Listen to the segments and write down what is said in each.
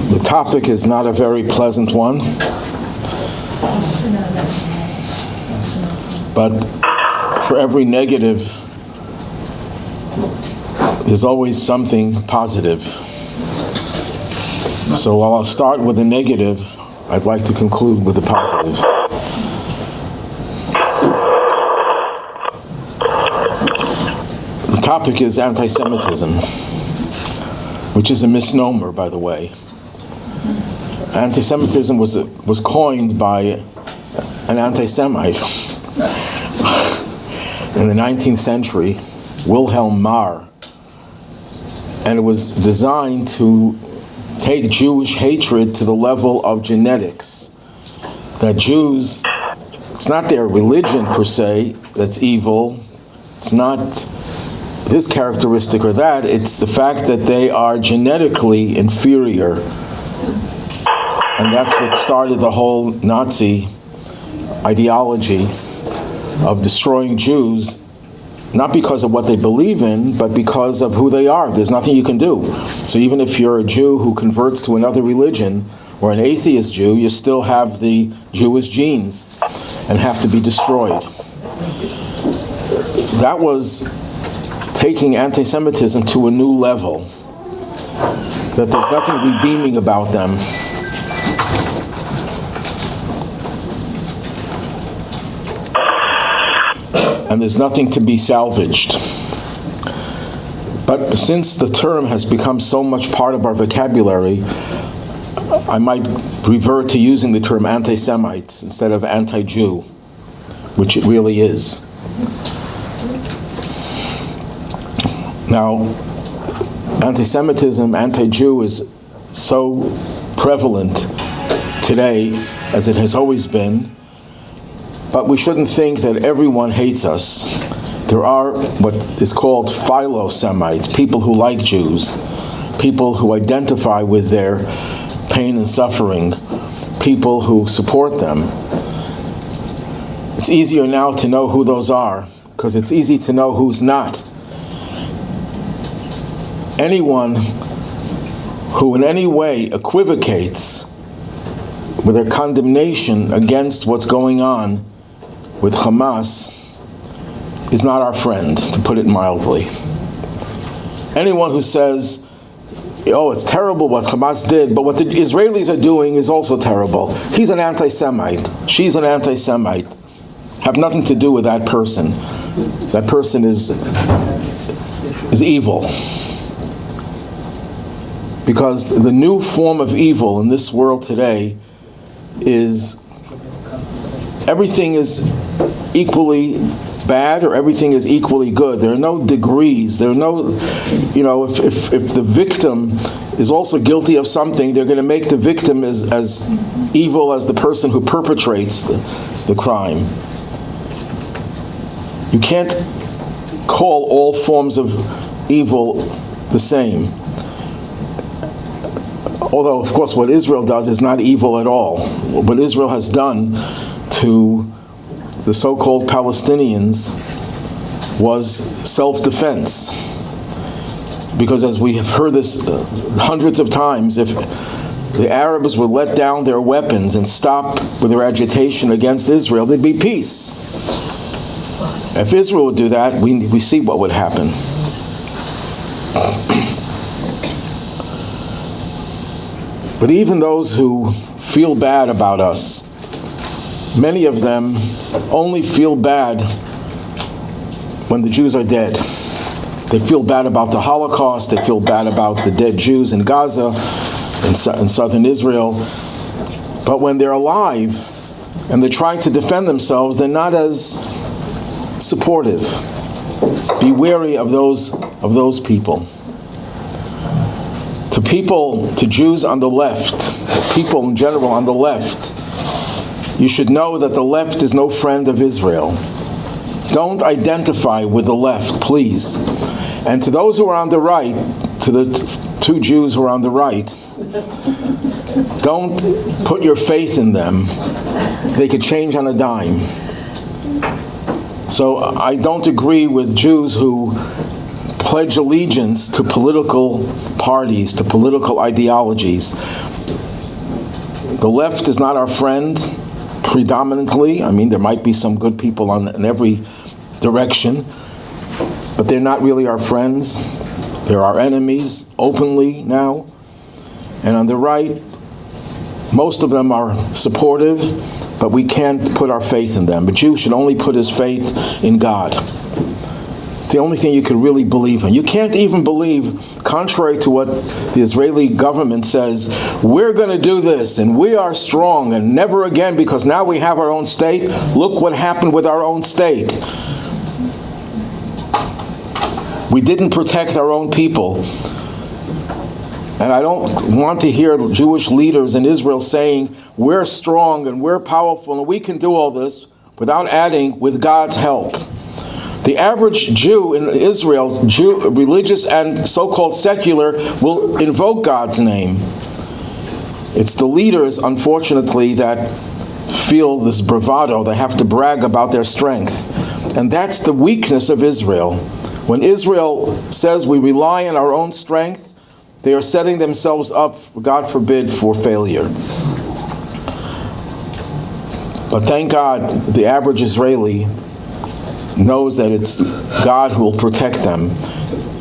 The topic is not a very pleasant one, but for every negative, there's always something positive. So while I'll start with the negative, I'd like to conclude with the positive. The topic is anti-Semitism, which is a misnomer, by the way. Anti-Semitism was coined by an anti-Semite in the 19th century, Wilhelm Marr, and it was designed to take Jewish hatred to the level of genetics. That Jews, it's not their religion per se that's evil, it's not this characteristic or that, it's the fact that they are genetically inferior. And that's what started the whole Nazi ideology of destroying Jews, not because of what they believe in, but because of who they are. There's nothing you can do. So even if you're a Jew who converts to another religion, or an atheist Jew, you still have the Jewish genes and have to be destroyed. That was taking anti-Semitism to a new level, that there's nothing redeeming about them. And there's nothing to be salvaged. But since the term has become so much part of our vocabulary, I might revert to using the term anti-Semites instead of anti-Jew, which it really is. Now, anti-Semitism, anti-Jew is so prevalent today as it has always been. But we shouldn't think that everyone hates us. There are what is called philo-Semites, people who like Jews, people who identify with their pain and suffering, people who support them. It's easier now to know who those are, because it's easy to know who's not. Anyone who in any way equivocates with their condemnation against what's going on with Hamas is not our friend, to put it mildly. Anyone who says, oh, it's terrible what Hamas did, but what the Israelis are doing is also terrible. He's an anti-Semite. She's an anti-Semite. Have nothing to do with that person. That person is evil. Because the new form of evil in this world today is everything is equally bad or everything is equally good. There are no degrees. There are no, if the victim is also guilty of something, they're going to make the victim as evil as the person who perpetrates the crime. You can't call all forms of evil the same. Although, of course, what Israel does is not evil at all. What Israel has done to the so-called Palestinians was self-defense. Because as we have heard this hundreds of times, if the Arabs would let down their weapons and stop with their agitation against Israel, there'd be peace. If Israel would do that, we see what would happen. But even those who feel bad about us, many of them only feel bad when the Jews are dead. They feel bad about the Holocaust, they feel bad about the dead Jews in Gaza, in southern Israel. But when they're alive and they're trying to defend themselves, they're not as supportive. Be wary of those people. To Jews on the left, people in general on the left, you should know that the left is no friend of Israel. Don't identify with the left, please. And to those who are on the right, to the two Jews who are on the right, don't put your faith in them. They could change on a dime. So I don't agree with Jews who pledge allegiance to political parties, to political ideologies. The left is not our friend predominantly. I mean, there might be some good people in every direction, but they're not really our friends. They're our enemies openly now. And on the right, most of them are supportive, but we can't put our faith in them. A Jew should only put his faith in God. It's the only thing you can really believe in. You can't even believe, contrary to what the Israeli government says, we're going to do this and we are strong and never again because now we have our own state. Look what happened with our own state. We didn't protect our own people. And I don't want to hear Jewish leaders in Israel saying, we're strong and we're powerful and we can do all this, without adding, with God's help. The average Jew in Israel, Jew, religious and so-called secular, will invoke God's name. It's the leaders, unfortunately, that feel this bravado. They have to brag about their strength. And that's the weakness of Israel. When Israel says we rely on our own strength, they are setting themselves up, God forbid, for failure. But thank God, the average Israeli knows that it's God who will protect them.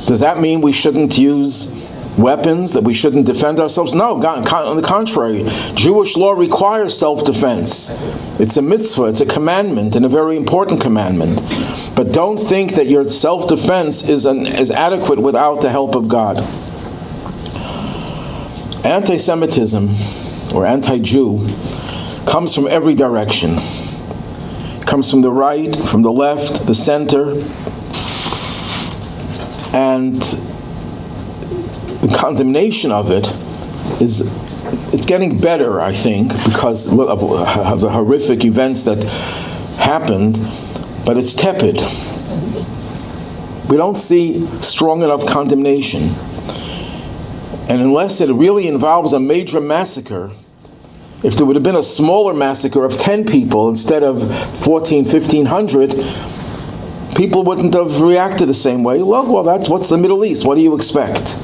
Does that mean we shouldn't use weapons, that we shouldn't defend ourselves? No, on the contrary. Jewish law requires self-defense. It's a mitzvah, it's a commandment, and a very important commandment. But don't think that your self-defense is adequate without the help of God. Anti-Semitism, or anti-Jew, comes from every direction. It comes from the right, from the left, the center, and the condemnation of it it's getting better, I think, because of the horrific events that happened, but it's tepid. We don't see strong enough condemnation. And unless it really involves a major massacre, if there would have been a smaller massacre of 10 people instead of 1,500, people wouldn't have reacted the same way. Look, well, what's the Middle East? What do you expect?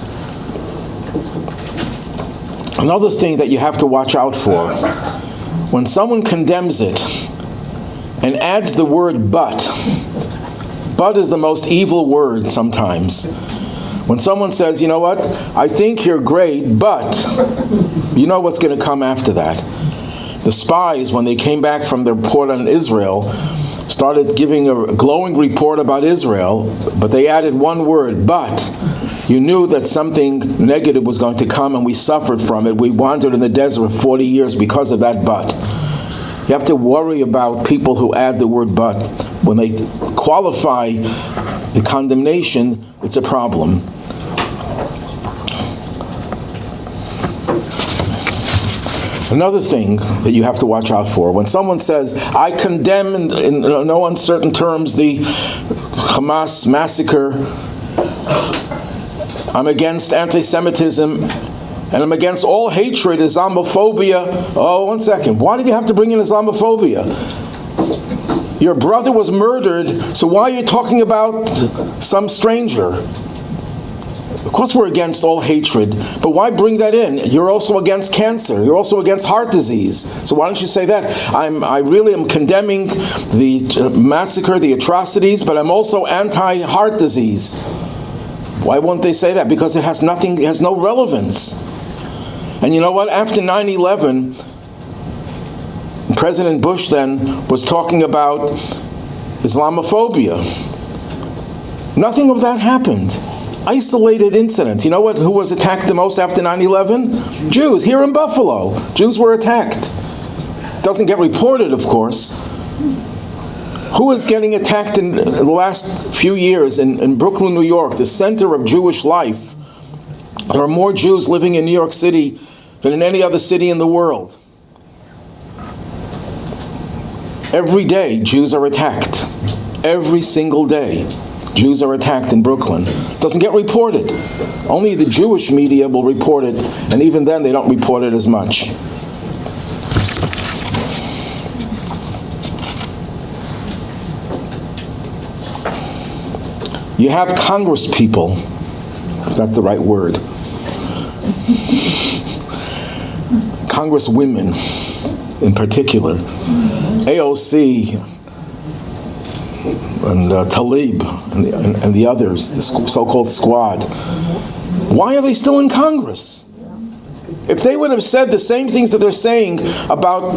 Another thing that you have to watch out for, when someone condemns it and adds the word but is the most evil word sometimes. When someone says, you know what, I think you're great, but you know what's going to come after that. The spies, when they came back from their report on Israel, started giving a glowing report about Israel, but they added one word, but. You knew that something negative was going to come, and we suffered from it. We wandered in the desert for 40 years because of that but. You have to worry about people who add the word but. When they qualify the condemnation, it's a problem. Another thing that you have to watch out for, when someone says, I condemn in no uncertain terms the Hamas massacre, I'm against anti-Semitism, and I'm against all hatred, Islamophobia. Oh, one second. Why did you have to bring in Islamophobia? Your brother was murdered, so why are you talking about some stranger? Of course we're against all hatred, but why bring that in? You're also against cancer. You're also against heart disease. So why don't you say that? I really am condemning the massacre, the atrocities, but I'm also anti-heart disease. Why won't they say that? Because it has no relevance. And you know what? After 9/11, President Bush then was talking about Islamophobia. Nothing of that happened. Isolated incidents. You know what? Who was attacked the most after 9/11? Jews. Here in Buffalo, Jews were attacked. Doesn't get reported, of course. Who is getting attacked in the last few years in Brooklyn, New York, the center of Jewish life? There are more Jews living in New York City than in any other city in the world. Every day, Jews are attacked. Every single day, Jews are attacked in Brooklyn. It doesn't get reported. Only the Jewish media will report it, and even then they don't report it as much. You have Congress people, if that's the right word, Congress women in particular, AOC and Tlaib and the others, the so-called squad. Why are they still in Congress? If they would have said the same things that they're saying about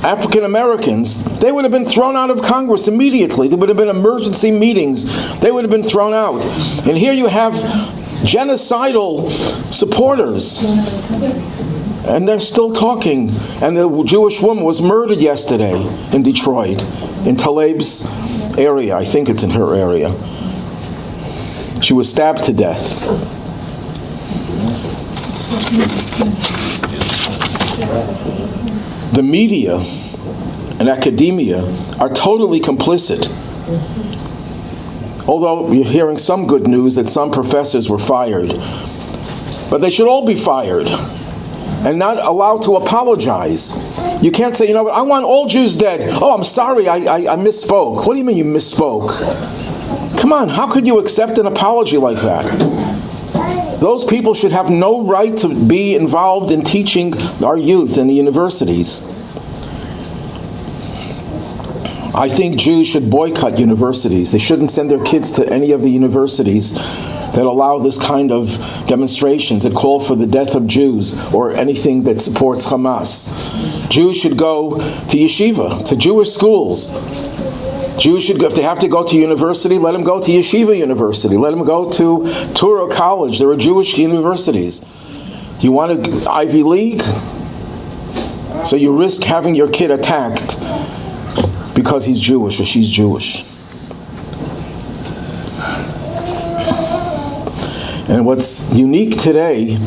African Americans, they would have been thrown out of Congress immediately. There would have been emergency meetings. They would have been thrown out. And here you have genocidal supporters. And they're still talking. And the Jewish woman was murdered yesterday in Detroit, in Tlaib's area. I think it's in her area. She was stabbed to death. The media and academia are totally complicit. Although you're hearing some good news that some professors were fired. But they should all be fired and not allowed to apologize. You can't say, you know what, I want all Jews dead. Oh, I'm sorry, I misspoke. What do you mean you misspoke? Come on, how could you accept an apology like that? Those people should have no right to be involved in teaching our youth in the universities. I think Jews should boycott universities. They shouldn't send their kids to any of the universities that allow this kind of demonstrations that call for the death of Jews or anything that supports Hamas. Jews should go to yeshiva, to Jewish schools. Jews should go, if they have to go to university, let them go to Yeshiva University. Let them go to Torah College. There are Jewish universities. You want an Ivy League? So you risk having your kid attacked because he's Jewish or she's Jewish. And what's unique today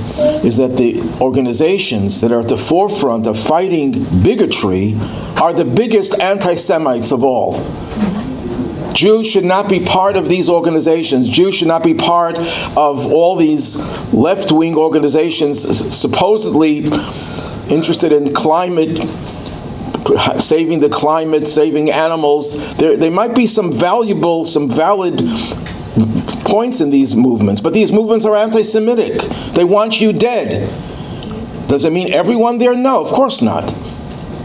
is that the organizations that are at the forefront of fighting bigotry are the biggest anti-Semites of all. Jews should not be part of these organizations. Jews should not be part of all these left-wing organizations supposedly interested in climate, saving the climate, saving animals. There might be some valid points in these movements, but these movements are anti-Semitic. They want you dead. Does it mean everyone there? No, of course not.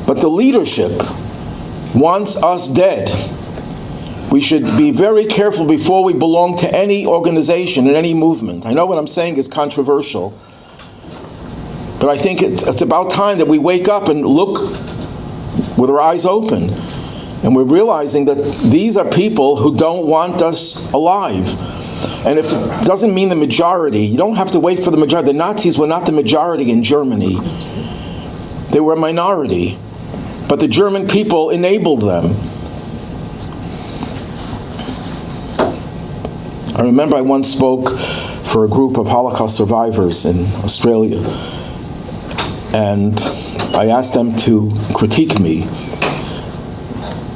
But the leadership wants us dead. We should be very careful before we belong to any organization and any movement. I know what I'm saying is controversial, but I think it's about time that we wake up and look with our eyes open. And we're realizing that these are people who don't want us alive. And if it doesn't mean the majority, you don't have to wait for the majority. The Nazis were not the majority in Germany. They were a minority. But the German people enabled them. I remember I once spoke for a group of Holocaust survivors in Australia. And I asked them to critique me.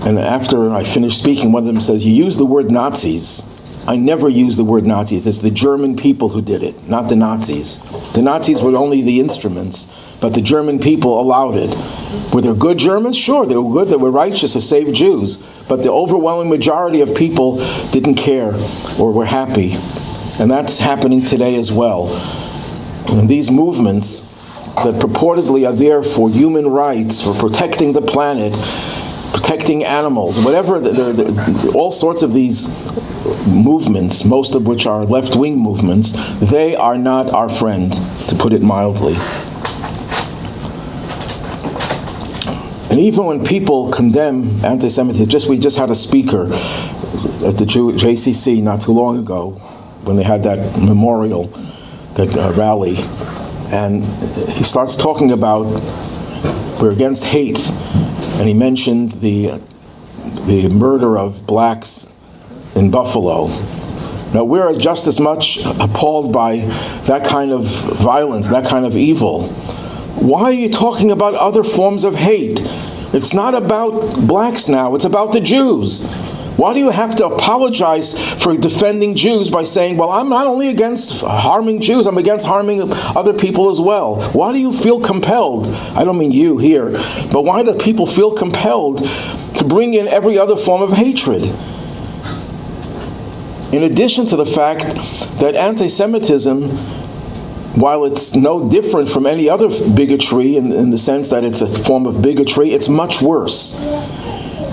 And after I finished speaking, one of them says, "You use the word Nazis." I never use the word Nazis. It's the German people who did it, not the Nazis. The Nazis were only the instruments, but the German people allowed it. Were there good Germans? Sure, they were good, they were righteous to save Jews. But the overwhelming majority of people didn't care or were happy. And that's happening today as well. And these movements that purportedly are there for human rights, for protecting the planet, protecting animals, whatever, all sorts of these movements, most of which are left-wing movements, they are not our friend, to put it mildly. And even when people condemn anti-Semitism, we just had a speaker at the JCC not too long ago, when they had that memorial, that rally, and he starts talking about we're against hate, and he mentioned the murder of blacks in Buffalo. Now, we're just as much appalled by that kind of violence, that kind of evil. Why are you talking about other forms of hate? It's not about blacks now, it's about the Jews. Why do you have to apologize for defending Jews by saying, well, I'm not only against harming Jews, I'm against harming other people as well? Why do you feel compelled, I don't mean you here, but why do people feel compelled to bring in every other form of hatred? In addition to the fact that anti-Semitism, while it's no different from any other bigotry in the sense that it's a form of bigotry, it's much worse.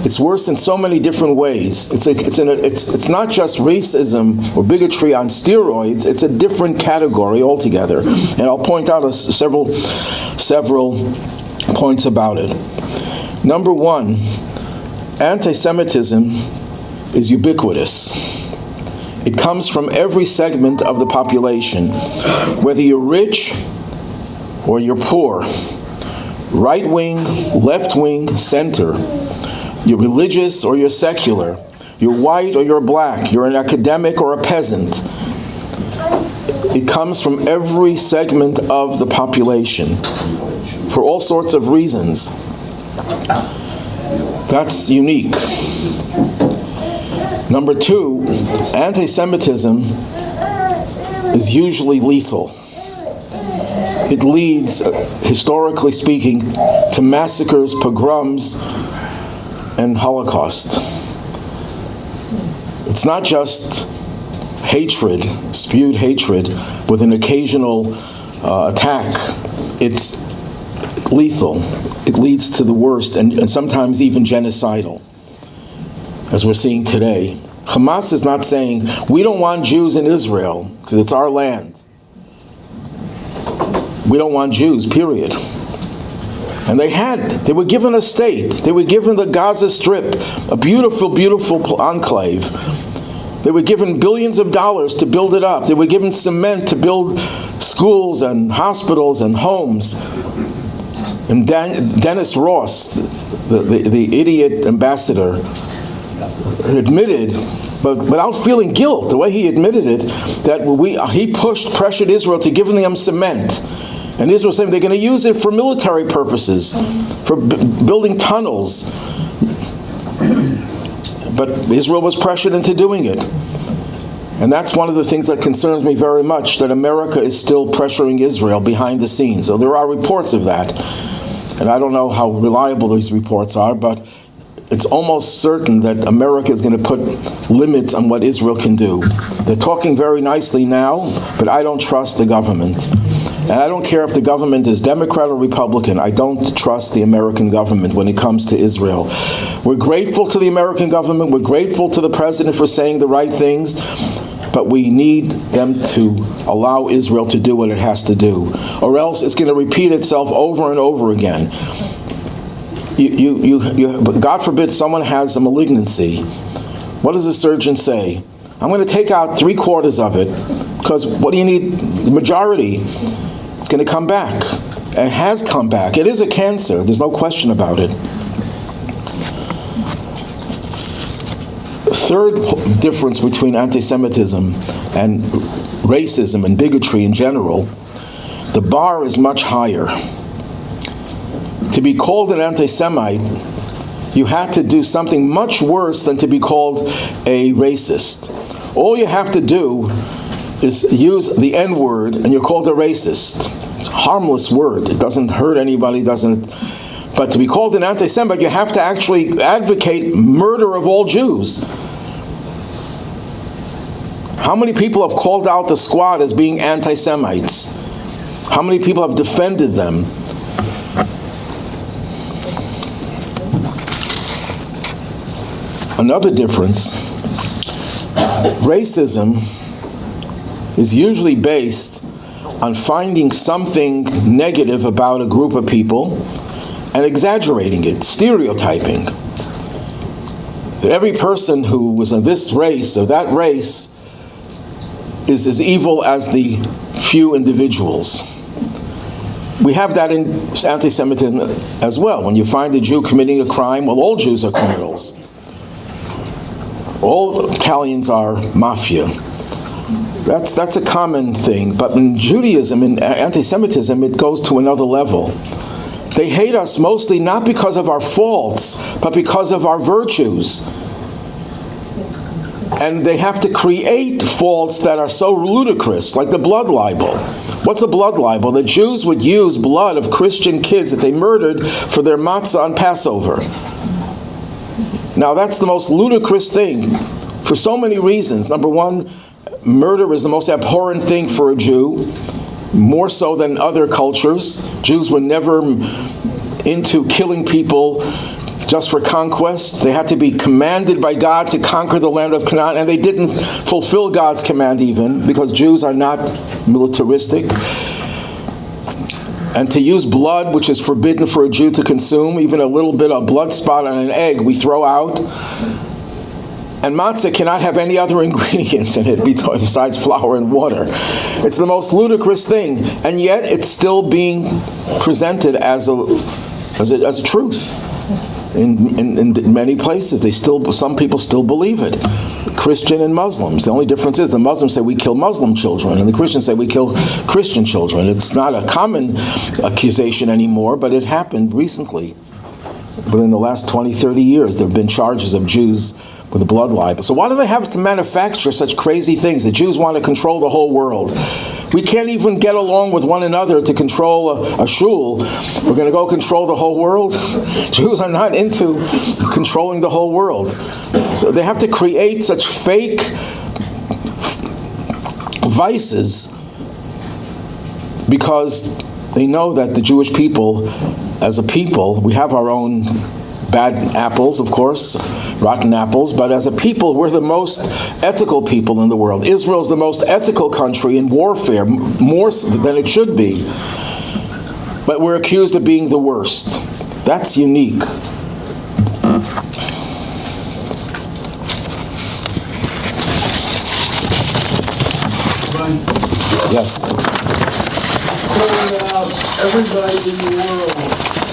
It's worse in so many different ways. It's not just racism or bigotry on steroids. It's a different category altogether. And I'll point out several points about it. Number one, anti-Semitism is ubiquitous. It comes from every segment of the population, whether you're rich or you're poor, right wing, left wing, center. You're religious or you're secular. You're white or you're black. You're an academic or a peasant. It comes from every segment of the population for all sorts of reasons. That's unique. Number two, anti-Semitism is usually lethal. It leads, historically speaking, to massacres, pogroms, and Holocaust. It's not just hatred, spewed hatred, with an occasional attack. It's lethal. It leads to the worst, and sometimes even genocidal, as we're seeing today. Hamas is not saying, we don't want Jews in Israel, because it's our land. We don't want Jews, period. And they were given a state. They were given the Gaza Strip, a beautiful, beautiful enclave. They were given billions of dollars to build it up. They were given cement to build schools and hospitals and homes. And Dennis Ross, the idiot ambassador, admitted, but without feeling guilt, the way he admitted it, that he pressured Israel to give them cement. And Israel saying they're going to use it for military purposes, for building tunnels. But Israel was pressured into doing it. And that's one of the things that concerns me very much, that America is still pressuring Israel behind the scenes. So there are reports of that. And I don't know how reliable these reports are, but it's almost certain that America is going to put limits on what Israel can do. They're talking very nicely now, but I don't trust the government. And I don't care if the government is Democrat or Republican. I don't trust the American government when it comes to Israel. We're grateful to the American government. We're grateful to the president for saying the right things. But we need them to allow Israel to do what it has to do. Or else it's going to repeat itself over and over again. God forbid someone has a malignancy. What does the surgeon say? I'm going to take out 3/4 of it, because what do you need? The majority. It's going to come back. It has come back. It is a cancer. There's no question about it. Third difference between anti-Semitism and racism and bigotry in general, the bar is much higher. To be called an anti-Semite, you had to do something much worse than to be called a racist. All you have to do is use the N-word and you're called a racist. It's a harmless word. It doesn't hurt anybody, but to be called an anti-Semite, you have to actually advocate murder of all Jews. How many people have called out the squad as being anti-Semites? How many people have defended them? Another difference, racism is usually based on finding something negative about a group of people and exaggerating it, stereotyping. That every person who was of this race or that race is as evil as the few individuals. We have that in anti-Semitism as well. When you find a Jew committing a crime, well, all Jews are criminals. All Italians are mafia. That's a common thing. But in Judaism, in anti-Semitism, it goes to another level. They hate us mostly not because of our faults, but because of our virtues. And they have to create faults that are so ludicrous, like the blood libel. What's a blood libel? The Jews would use blood of Christian kids that they murdered for their matzah on Passover. Now that's the most ludicrous thing. for so many reasons. Number one, murder is the most abhorrent thing for a Jew, more so than other cultures. Jews were never into killing people just for conquest. They had to be commanded by God to conquer the land of Canaan, and they didn't fulfill God's command even, because Jews are not militaristic. And to use blood, which is forbidden for a Jew to consume, even a little bit of blood spot on an egg we throw out. And matzah cannot have any other ingredients in it besides flour and water. It's the most ludicrous thing, and yet it's still being presented as a truth. In many places, some people still believe it. Christian and Muslims. The only difference is the Muslims say we kill Muslim children, and the Christians say we kill Christian children. It's not a common accusation anymore, but it happened recently. Within the last 20, 30 years, there have been charges of Jews with a blood libel. So why do they have to manufacture such crazy things? The Jews want to control the whole world. We can't even get along with one another to control a shul. We're going to go control the whole world? Jews are not into controlling the whole world. So they have to create such fake vices because they know that the Jewish people, as a people, we have our own bad apples, of course, rotten apples, but as a people, we're the most ethical people in the world. Israel's the most ethical country in warfare, more than it should be. But we're accused of being the worst. That's unique. Yes. Calling out everybody in the world.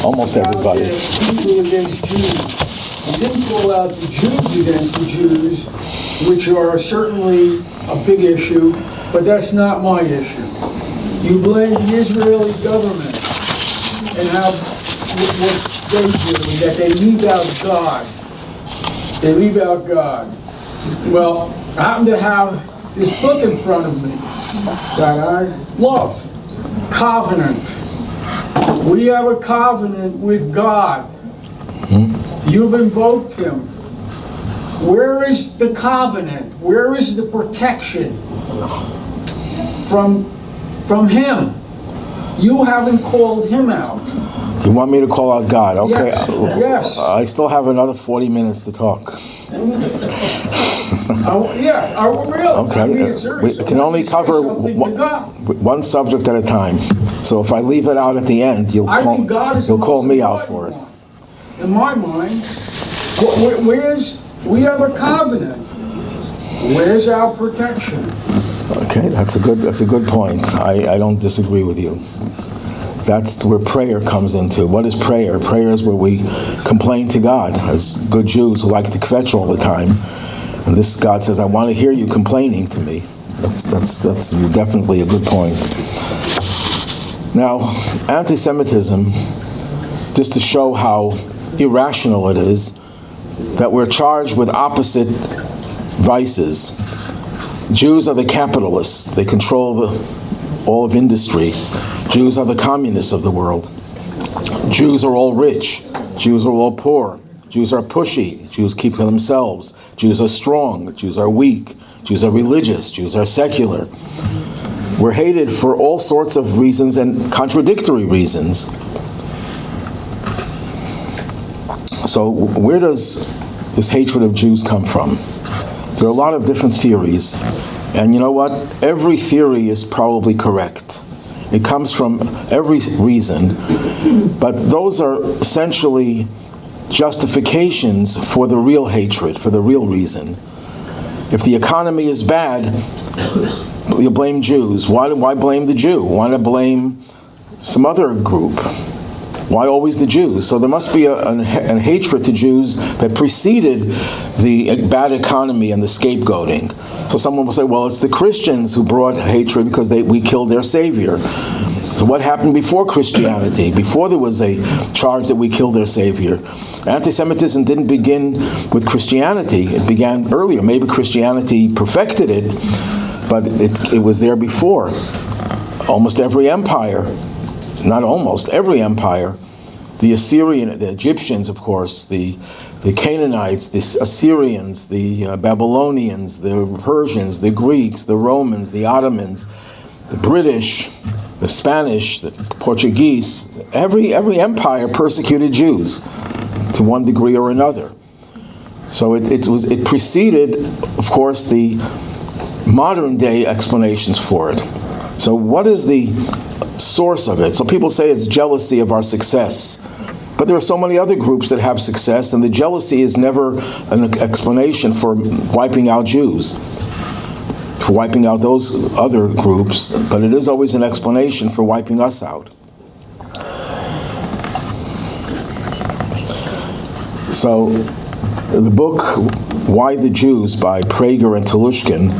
Almost everybody. People against Jews. You didn't call out the Jews against the Jews, which are certainly a big issue, but that's not my issue. You blame the Israeli government and how what they do, that they leave out God. They leave out God. Well, I happen to have this book in front of me that I love. Covenant. We have a covenant with God. You've invoked him. Where is the covenant? Where is the protection from him? You haven't called him out. You want me to call out God? Okay. Yes. I still have another 40 minutes to talk. I will. Okay. I mean, we can only cover one subject at a time. So if I leave it out at the end, you'll call me out for it. In my mind, we have a covenant. Where's our protection? Okay, that's a good point. I don't disagree with you. That's where prayer comes into. What is prayer? Prayer is where we complain to God, as good Jews who like to kvetch all the time. And this God says, I want to hear you complaining to me. That's definitely a good point. Now, anti-Semitism, just to show how irrational it is, that we're charged with opposite vices. Jews are the capitalists. They control all of industry. Jews are the communists of the world. Jews are all rich. Jews are all poor. Jews are pushy. Jews keep to themselves. Jews are strong. Jews are weak. Jews are religious. Jews are secular. We're hated for all sorts of reasons and contradictory reasons. So where does this hatred of Jews come from? There are a lot of different theories. And you know what? Every theory is probably correct. It comes from every reason. But those are essentially justifications for the real hatred, for the real reason. If the economy is bad, you blame Jews. Why blame the Jew? Why not blame some other group? Why always the Jews? So there must be a hatred to Jews that preceded the bad economy and the scapegoating. So someone will say, well, it's the Christians who brought hatred because we killed their Savior. So what happened before Christianity? Before there was a charge that we killed their Savior. Anti-Semitism didn't begin with Christianity. It began earlier. Maybe Christianity perfected it, but it was there before. Almost every empire, not almost, every empire, the Assyrian, the Egyptians, of course, the the Canaanites, the Assyrians, the Babylonians, the Persians, the Greeks, the Romans, the Ottomans, the British, the Spanish, the Portuguese, every empire persecuted Jews to one degree or another. So it preceded, of course, the modern day explanations for it. So what is the source of it? So people say it's jealousy of our success. But there are so many other groups that have success, and the jealousy is never an explanation for wiping out Jews, for wiping out those other groups, but it is always an explanation for wiping us out. So the book Why the Jews by Prager and Telushkin,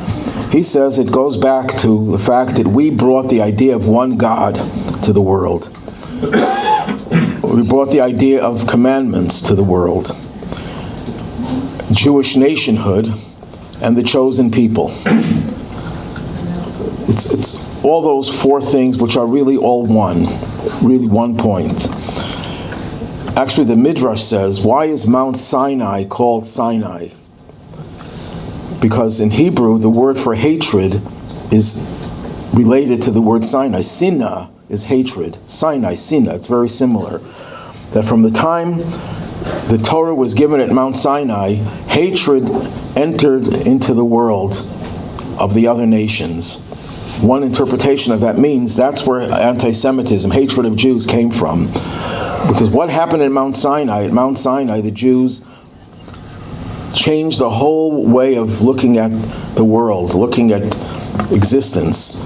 he says it goes back to the fact that we brought the idea of one God to the world. We brought the idea of commandments to the world, Jewish nationhood, and the chosen people. It's all those four things which are really all one, really one point. Actually, the Midrash says, why is Mount Sinai called Sinai? Because in Hebrew, the word for hatred is related to the word Sinai. Sinna is hatred. Sinai, Sinna, it's very similar. That from the time the Torah was given at Mount Sinai, hatred entered into the world of the other nations. One interpretation of that means that's where anti-Semitism, hatred of Jews, came from. Because what happened at Mount Sinai? At Mount Sinai, the Jews changed the whole way of looking at the world, looking at existence.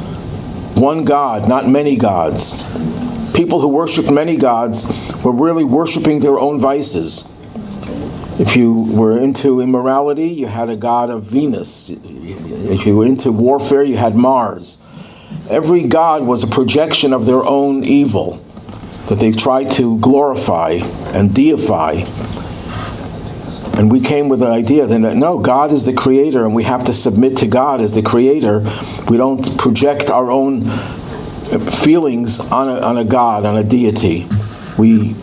One God, not many gods. People who worshiped many gods were really worshiping their own vices. If you were into immorality, you had a god of Venus. If you were into warfare, you had Mars. Every god was a projection of their own evil that they tried to glorify and deify. And we came with the idea that no, God is the creator and we have to submit to God as the creator. We don't project our own feelings on a God, on a deity. We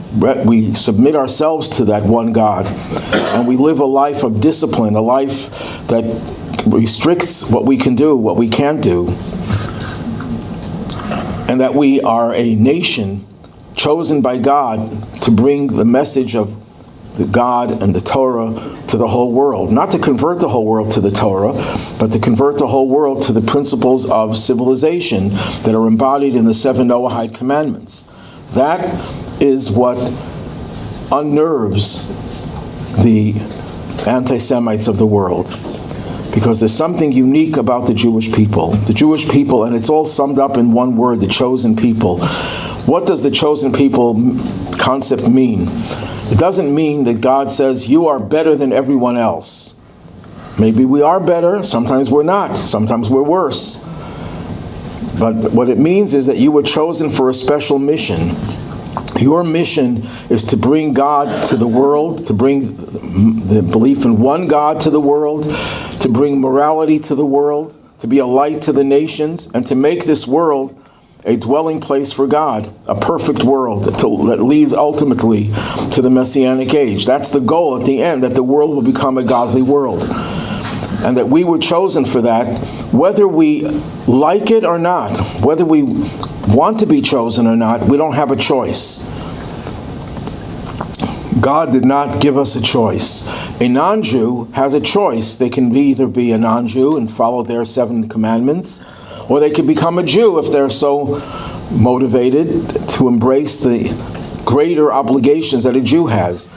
submit ourselves to that one God, and we live a life of discipline, a life that restricts what we can do, what we can't do, and that we are a nation chosen by God to bring the message of the God and the Torah to the whole world. Not to convert the whole world to the Torah, but to convert the whole world to the principles of civilization that are embodied in the 7 Noahide commandments. That is what unnerves the anti-Semites of the world. Because there's something unique about the Jewish people. The Jewish people, and it's all summed up in one word, the chosen people. What does the chosen people concept mean? It doesn't mean that God says, you are better than everyone else. Maybe we are better, sometimes we're not, sometimes we're worse. But what it means is that you were chosen for a special mission. Your mission is to bring God to the world, to bring the belief in one God to the world, to bring morality to the world, to be a light to the nations, and to make this world a dwelling place for God, a perfect world that leads ultimately to the Messianic age. That's the goal at the end, that the world will become a godly world. And that we were chosen for that, whether we like it or not, whether we want to be chosen or not, we don't have a choice. God did not give us a choice. A non-Jew has a choice. They can either be a non-Jew and follow their 7 commandments, or they could become a Jew if they're so motivated to embrace the greater obligations that a Jew has.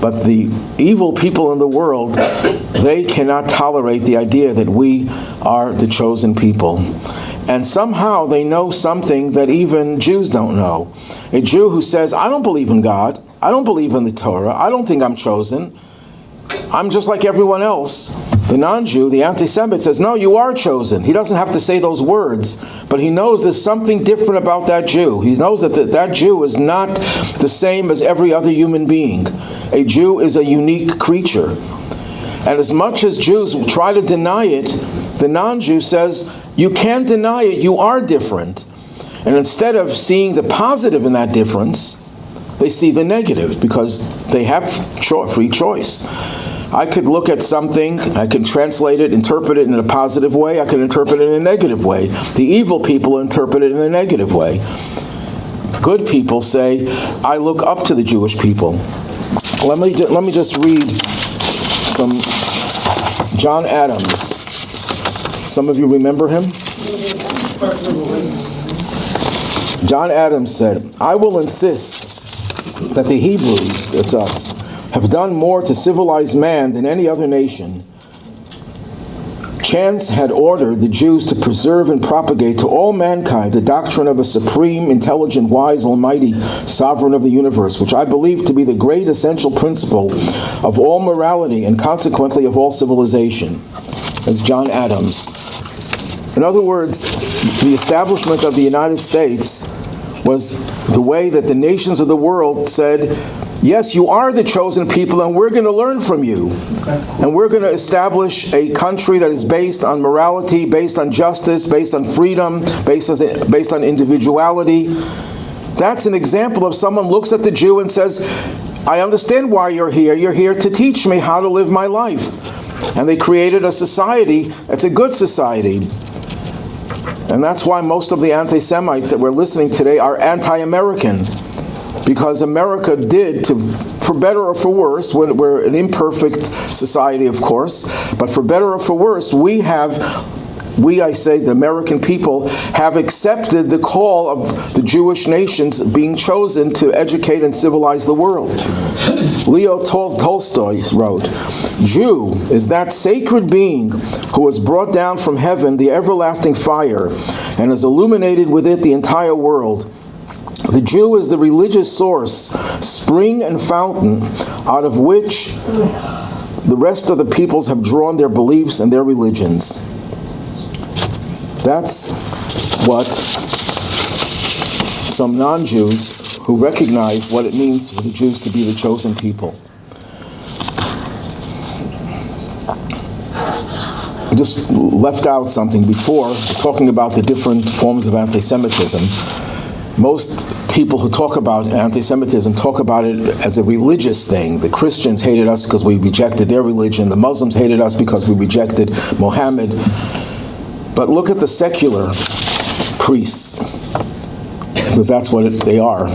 But the evil people in the world, they cannot tolerate the idea that we are the chosen people. And somehow they know something that even Jews don't know. A Jew who says, I don't believe in God, I don't believe in the Torah, I don't think I'm chosen, I'm just like everyone else. The non-Jew, the anti-Semite, says, no, you are chosen. He doesn't have to say those words, but he knows there's something different about that Jew. He knows that that Jew is not the same as every other human being. A Jew is a unique creature. And as much as Jews try to deny it, the non-Jew says, you can't deny it, you are different. And instead of seeing the positive in that difference, They see the negative because they have free choice. I could look at something, I can translate it, interpret it in a positive way, I can interpret it in a negative way. The evil people interpret it in a negative way. Good people say, I look up to the Jewish people. Let me just read some John Adams. Some of you remember him? John Adams said, I will insist that the Hebrews, it's us, have done more to civilize man than any other nation. Chance had ordered the Jews to preserve and propagate to all mankind the doctrine of a supreme, intelligent, wise, almighty sovereign of the universe, which I believe to be the great essential principle of all morality and consequently of all civilization. That's John Adams. In other words, the establishment of the United States was the way that the nations of the world said, yes, you are the chosen people, and we're going to learn from you. And we're going to establish a country that is based on morality, based on justice, based on freedom, based on individuality. That's an example of someone looks at the Jew and says, I understand why you're here. You're here to teach me how to live my life. And they created a society that's a good society. And that's why most of the anti-Semites that we're listening today are anti-American. Because America did, for better or for worse, we're an imperfect society, of course, but for better or for worse, I say the American people, have accepted the call of the Jewish nations being chosen to educate and civilize the world. Leo Tolstoy wrote, Jew is that sacred being who has brought down from heaven the everlasting fire and has illuminated with it the entire world. The Jew is the religious source, spring and fountain, out of which the rest of the peoples have drawn their beliefs and their religions. That's what some non-Jews who recognize what it means for the Jews to be the chosen people. I just left out something before, talking about the different forms of anti-Semitism. Most people who talk about anti-Semitism talk about it as a religious thing. The Christians hated us because we rejected their religion. The Muslims hated us because we rejected Mohammed. But look at the secular priests, because that's what they are.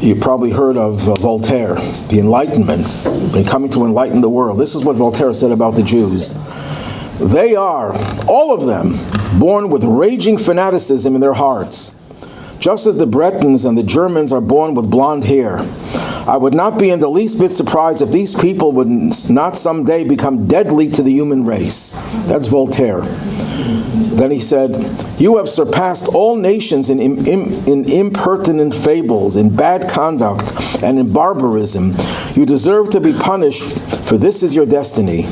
You probably heard of Voltaire, the Enlightenment, and coming to enlighten the world. This is what Voltaire said about the Jews. They are, all of them, born with raging fanaticism in their hearts. Just as the Bretons and the Germans are born with blonde hair. I would not be in the least bit surprised if these people would not someday become deadly to the human race. That's Voltaire. Then he said, you have surpassed all nations in impertinent fables, in bad conduct, and in barbarism. You deserve to be punished, for this is your destiny.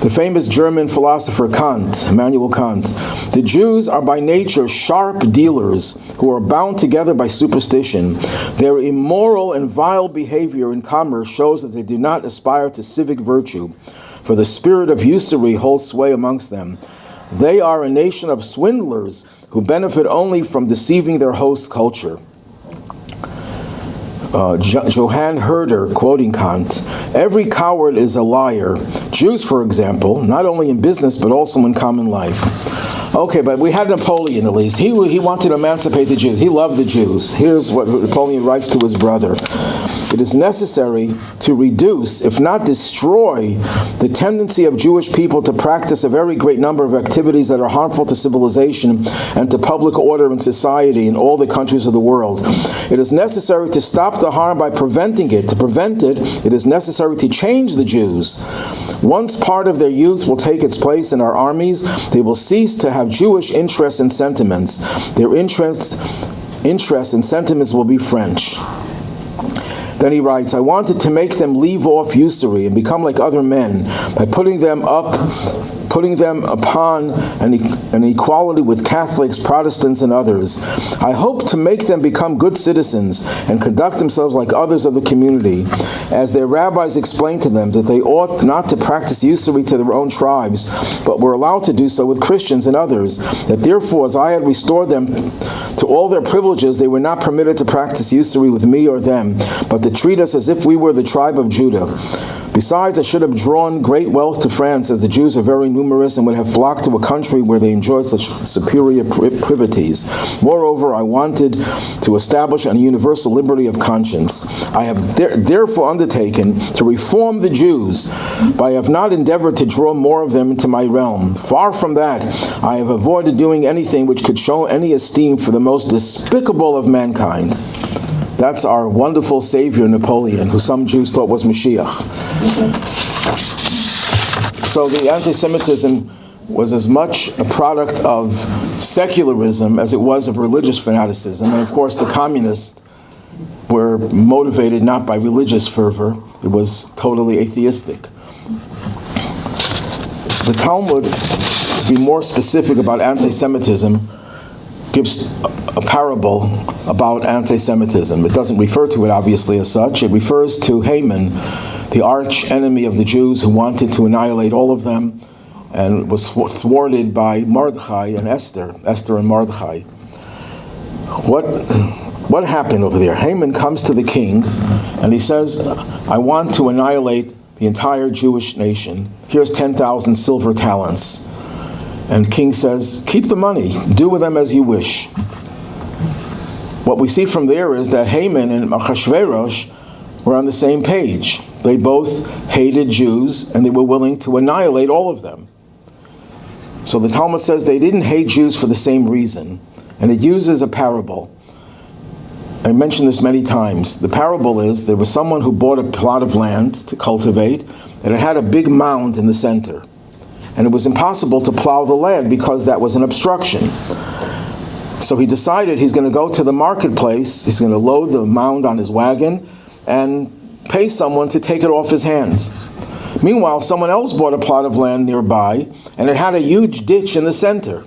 The famous German philosopher Kant, Immanuel Kant, the Jews are by nature sharp dealers who are bound together by superstition. Their immoral and vile behavior in commerce shows that they do not aspire to civic virtue, for the spirit of usury holds sway amongst them. They are a nation of swindlers who benefit only from deceiving their host culture. Johann Herder, quoting Kant, every coward is a liar. Jews, for example, not only in business but also in common life. Okay, but we had Napoleon at least. He wanted to emancipate the Jews. He loved the Jews. Here's what Napoleon writes to his brother. It is necessary to reduce, if not destroy, the tendency of Jewish people to practice a very great number of activities that are harmful to civilization and to public order and society in all the countries of the world. It is necessary to stop the harm by preventing it. To prevent it, it is necessary to change the Jews. Once part of their youth will take its place in our armies, they will cease to have Jewish interests and sentiments. Their interests and sentiments will be French. Then he writes, I wanted to make them leave off usury and become like other men by putting putting them upon an equality with Catholics, Protestants, and others. I hope to make them become good citizens and conduct themselves like others of the community, as their rabbis explained to them that they ought not to practice usury to their own tribes, but were allowed to do so with Christians and others, that therefore, as I had restored them to all their privileges, they were not permitted to practice usury with me or them, but to treat us as if we were the tribe of Judah. Besides, I should have drawn great wealth to France, as the Jews are very numerous and would have flocked to a country where they enjoyed such superior privities. Moreover, I wanted to establish a universal liberty of conscience. I have therefore undertaken to reform the Jews, but I have not endeavored to draw more of them into my realm. Far from that, I have avoided doing anything which could show any esteem for the most despicable of mankind. That's our wonderful Savior, Napoleon, who some Jews thought was Mashiach. So the anti-Semitism was as much a product of secularism as it was of religious fanaticism. And of course, the communists were motivated not by religious fervor. It was totally atheistic. The Talmud, to be more specific about anti-Semitism, gives a parable about anti-Semitism. It doesn't refer to it obviously as such. It refers to Haman, the arch enemy of the Jews who wanted to annihilate all of them, and was thwarted by Mordechai and Esther and Mordechai. What happened over there? Haman comes to the king and he says, I want to annihilate the entire Jewish nation. Here's 10,000 silver talents. And king says, keep the money, do with them as you wish. What we see from there is that Haman and Achashverosh were on the same page. They both hated Jews and they were willing to annihilate all of them. So the Talmud says they didn't hate Jews for the same reason. And it uses a parable. I mentioned this many times. The parable is there was someone who bought a plot of land to cultivate, and it had a big mound in the center. And it was impossible to plow the land because that was an obstruction. So he decided he's going to go to the marketplace, he's going to load the mound on his wagon, and pay someone to take it off his hands. Meanwhile, someone else bought a plot of land nearby, and it had a huge ditch in the center.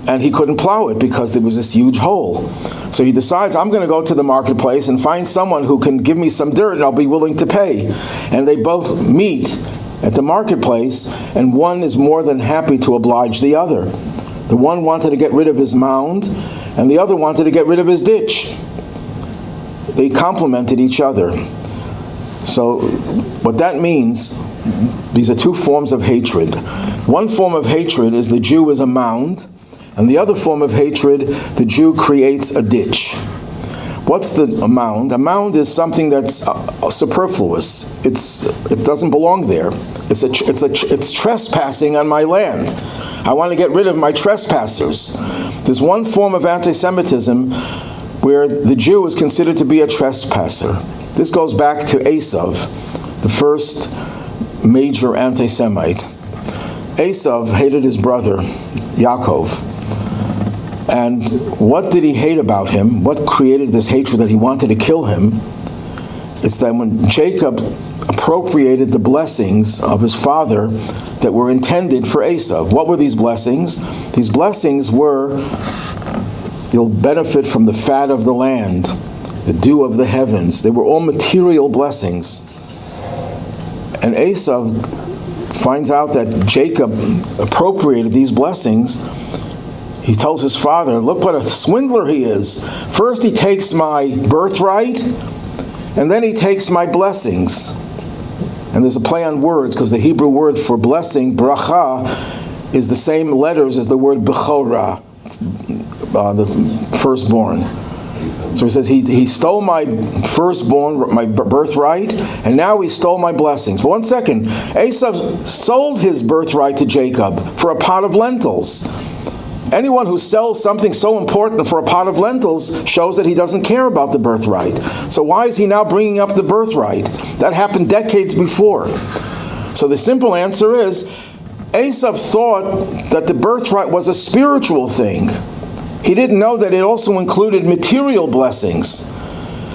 And he couldn't plow it because there was this huge hole. So he decides, I'm going to go to the marketplace and find someone who can give me some dirt and I'll be willing to pay. And they both meet at the marketplace, and one is more than happy to oblige the other. The one wanted to get rid of his mound, and the other wanted to get rid of his ditch. They complemented each other. So what that means, these are two forms of hatred. One form of hatred is the Jew is a mound, and the other form of hatred, the Jew creates a ditch. What's a mound? A mound is something that's superfluous. It doesn't belong there. It's trespassing on my land. I want to get rid of my trespassers. There's one form of anti-Semitism where the Jew is considered to be a trespasser. This goes back to Esav, the first major anti-Semite. Esav hated his brother, Yaakov. And what did he hate about him? What created this hatred that he wanted to kill him? It's that when Jacob appropriated the blessings of his father that were intended for Esav. What were these blessings? These blessings were, you'll benefit from the fat of the land, the dew of the heavens. They were all material blessings. And Esav finds out that Jacob appropriated these blessings. He tells his father, look what a swindler he is. First he takes my birthright, and then he takes my blessings. And there's a play on words, because the Hebrew word for blessing, bracha, is the same letters as the word bechorah, the firstborn. So he says he stole my firstborn, my birthright, and now he stole my blessings. But one second, Esav sold his birthright to Jacob for a pot of lentils. Anyone who sells something so important for a pot of lentils shows that he doesn't care about the birthright. So why is he now bringing up the birthright? That happened decades before. So the simple answer is, Esav thought that the birthright was a spiritual thing. He didn't know that it also included material blessings.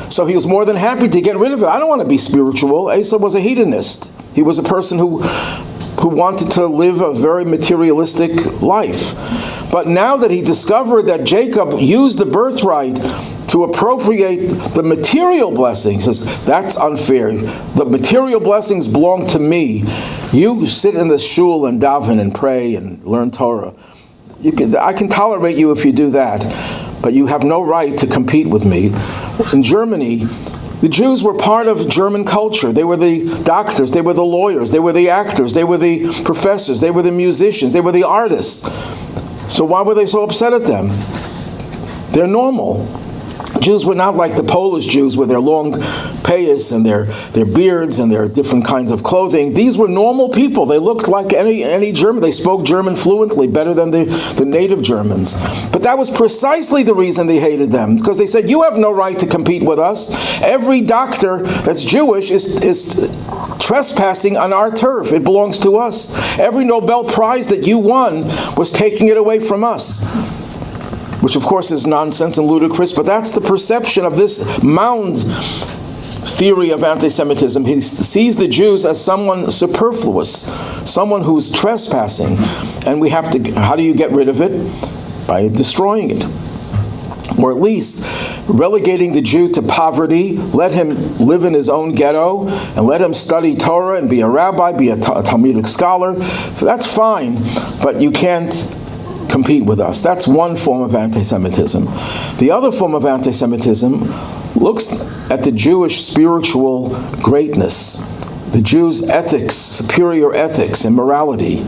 So he was more than happy to get rid of it. I don't want to be spiritual. Esav was a hedonist. He was a person who who wanted to live a very materialistic life. But now that he discovered that Jacob used the birthright to appropriate the material blessings, says, that's unfair. The material blessings belong to me. You sit in the shul and daven and pray and learn Torah. I can tolerate you if you do that, but you have no right to compete with me. In Germany, the Jews were part of German culture. They were the doctors, they were the lawyers, they were the actors, they were the professors, they were the musicians, they were the artists. So why were they so upset at them? They're normal. Jews were not like the Polish Jews with their long payas and their beards and their different kinds of clothing. These were normal people. They looked like any German. They spoke German fluently, better than the native Germans. But that was precisely the reason they hated them, because they said, you have no right to compete with us. Every doctor that's Jewish is trespassing on our turf. It belongs to us. Every Nobel Prize that you won was taking it away from us. Which of course is nonsense and ludicrous, but that's the perception of this mound theory of anti-Semitism. He sees the Jews as someone superfluous, someone who's trespassing, and we have to, how do you get rid of it? By destroying it. Or at least relegating the Jew to poverty, let him live in his own ghetto, and let him study Torah and be a rabbi, be a Talmudic scholar. That's fine, but you can't compete with us. That's one form of anti-Semitism. The other form of anti-Semitism looks at the Jewish spiritual greatness, the Jews' ethics, superior ethics and morality.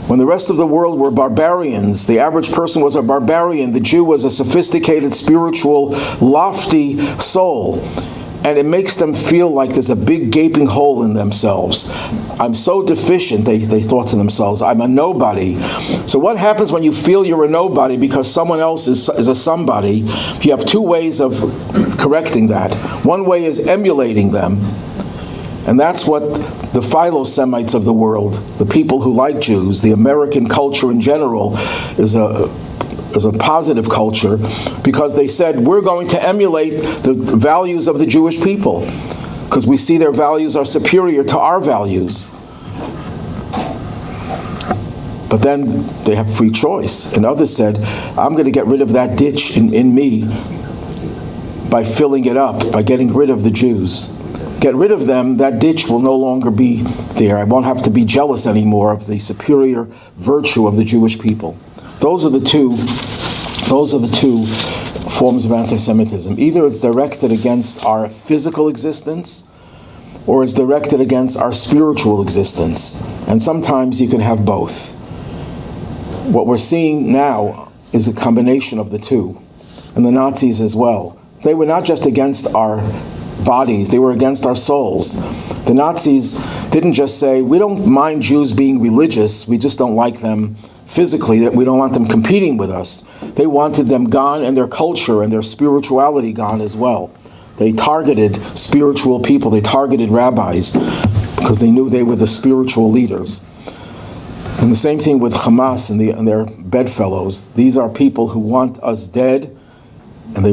When the rest of the world were barbarians, the average person was a barbarian, the Jew was a sophisticated, spiritual, lofty soul. And it makes them feel like there's a big gaping hole in themselves. I'm so deficient, they thought to themselves. I'm a nobody. So what happens when you feel you're a nobody because someone else is a somebody? You have two ways of correcting that. One way is emulating them. And that's what the philo-Semites of the world, the people who like Jews, the American culture in general, is a positive culture, because they said, we're going to emulate the values of the Jewish people, because we see their values are superior to our values. But then they have free choice. And others said, I'm going to get rid of that ditch in me by filling it up, by getting rid of the Jews. Get rid of them, that ditch will no longer be there. I won't have to be jealous anymore of the superior virtue of the Jewish people. Those are the two forms of anti-Semitism. Either it's directed against our physical existence, or it's directed against our spiritual existence. And sometimes you can have both. What we're seeing now is a combination of the two. And the Nazis as well. They were not just against our bodies, they were against our souls. The Nazis didn't just say, we don't mind Jews being religious, we just don't like them physically, that we don't want them competing with us. They wanted them gone, and their culture and their spirituality gone as well. They targeted spiritual people, they targeted rabbis, because they knew they were the spiritual leaders. And the same thing with Hamas and their bedfellows. These are people who want us dead, and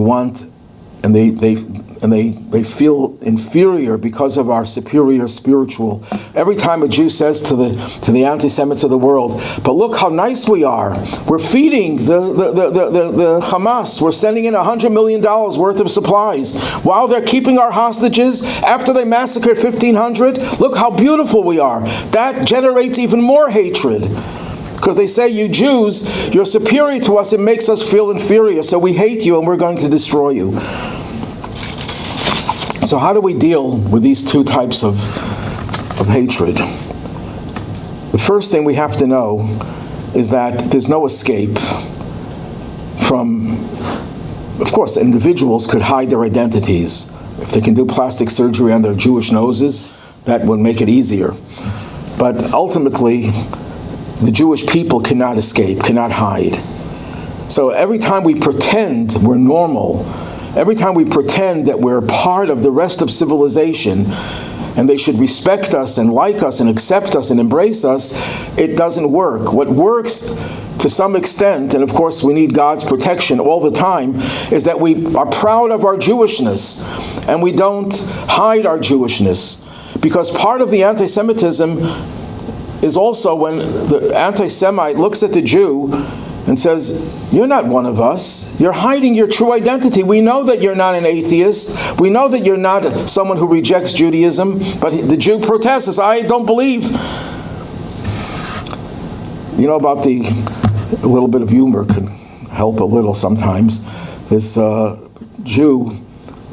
they feel inferior because of our superior spiritual. Every time a Jew says to the anti-Semites of the world, but look how nice we are. We're feeding the Hamas. We're sending in $100 million worth of supplies while they're keeping our hostages after they massacred 1,500. Look how beautiful we are. That generates even more hatred. Because they say, you Jews, you're superior to us, it makes us feel inferior, so we hate you and we're going to destroy you. So how do we deal with these two types of hatred? The first thing we have to know is that there's no escape from, of course, individuals could hide their identities. If they can do plastic surgery on their Jewish noses, that would make it easier. But ultimately, the Jewish people cannot escape, cannot hide. So every time we pretend we're normal, every time we pretend that we're part of the rest of civilization and they should respect us and like us and accept us and embrace us, it doesn't work. What works to some extent, and of course we need God's protection all the time, is that we are proud of our Jewishness and we don't hide our Jewishness. Because part of the anti-Semitism is also when the anti-Semite looks at the Jew and says, you're not one of us. You're hiding your true identity. We know that you're not an atheist. We know that you're not someone who rejects Judaism. But the Jew protests, says, I don't believe. You know about a little bit of humor can help a little sometimes. This Jew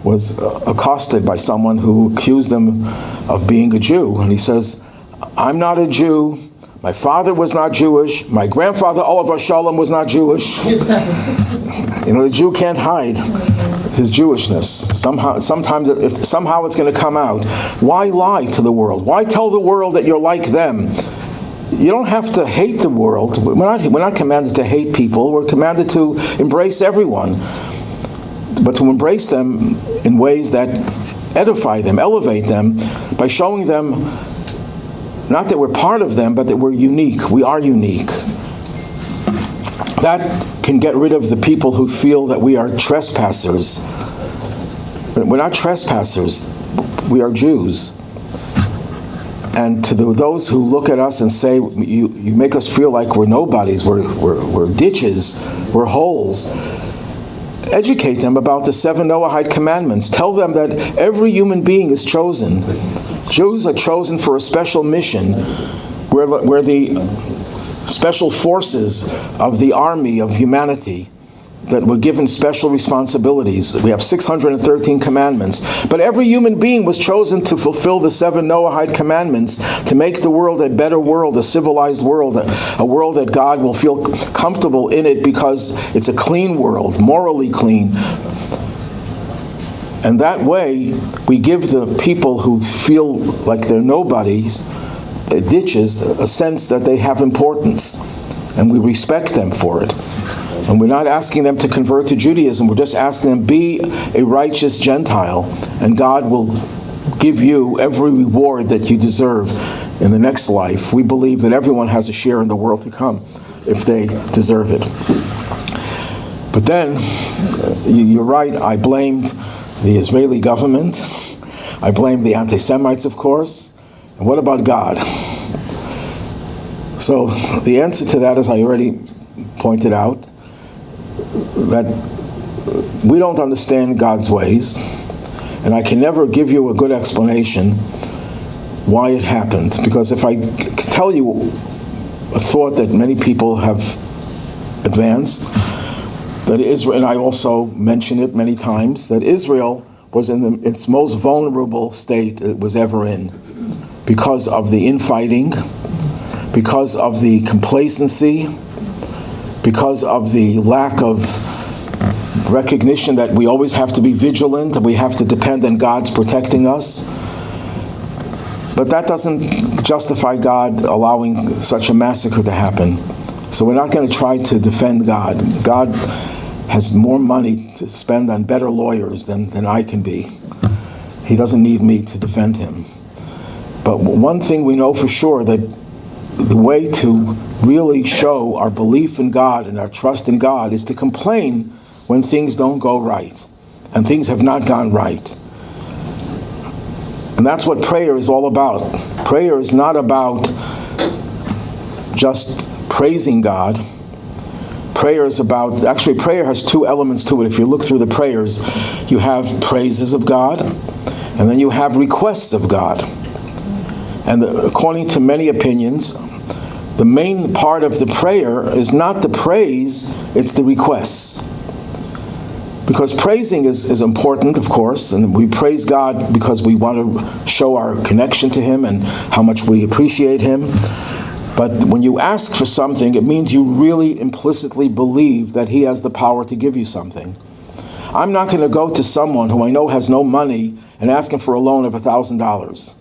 was accosted by someone who accused him of being a Jew. And he says, I'm not a Jew. My father was not Jewish. My grandfather, Oliver Shalom, was not Jewish. The Jew can't hide his Jewishness. Somehow it's going to come out. Why lie to the world? Why tell the world that you're like them? You don't have to hate the world. We're not commanded to hate people. We're commanded to embrace everyone. But to embrace them in ways that edify them, elevate them, by showing them not that we're part of them, but that we're unique. We are unique. That can get rid of the people who feel that we are trespassers. We're not trespassers. We are Jews. And to those who look at us and say, you make us feel like we're nobodies, we're ditches, we're holes, educate them about the 7 Noahide commandments. Tell them that every human being is chosen. Jews are chosen for a special mission where the special forces of the army of humanity that were given special responsibilities. We have 613 commandments. But every human being was chosen to fulfill the 7 Noahide commandments to make the world a better world, a civilized world, a world that God will feel comfortable in it because it's a clean world, morally clean. And that way, we give the people who feel like they're nobodies, ditches, a sense that they have importance. And we respect them for it. And we're not asking them to convert to Judaism. We're just asking them, be a righteous Gentile, and God will give you every reward that you deserve in the next life. We believe that everyone has a share in the world to come if they deserve it. But then, you're right, I blamed the Israeli government. I blamed the anti-Semites, of course. And what about God? So the answer to that, as I already pointed out, that we don't understand God's ways, and I can never give you a good explanation why it happened. Because if I tell you a thought that many people have advanced, that Israel, and I also mention it many times, that Israel was in its most vulnerable state it was ever in because of the infighting, because of the complacency, because of the lack of recognition that we always have to be vigilant, that we have to depend on God's protecting us. But that doesn't justify God allowing such a massacre to happen. So we're not going to try to defend God. God has more money to spend on better lawyers than I can be. He doesn't need me to defend him. But one thing we know for sure, that the way to really show our belief in God and our trust in God is to complain when things don't go right and things have not gone right. And that's what prayer is all about. Prayer is not about just praising God. Prayer is about, actually prayer has 2 elements to it. If you look through the prayers, you have praises of God and then you have requests of God. And according to many opinions, the main part of the prayer is not the praise, it's the requests. Because praising is important, of course, and we praise God because we want to show our connection to Him and how much we appreciate Him. But when you ask for something, it means you really implicitly believe that He has the power to give you something. I'm not going to go to someone who I know has no money and ask him for a loan of $1,000.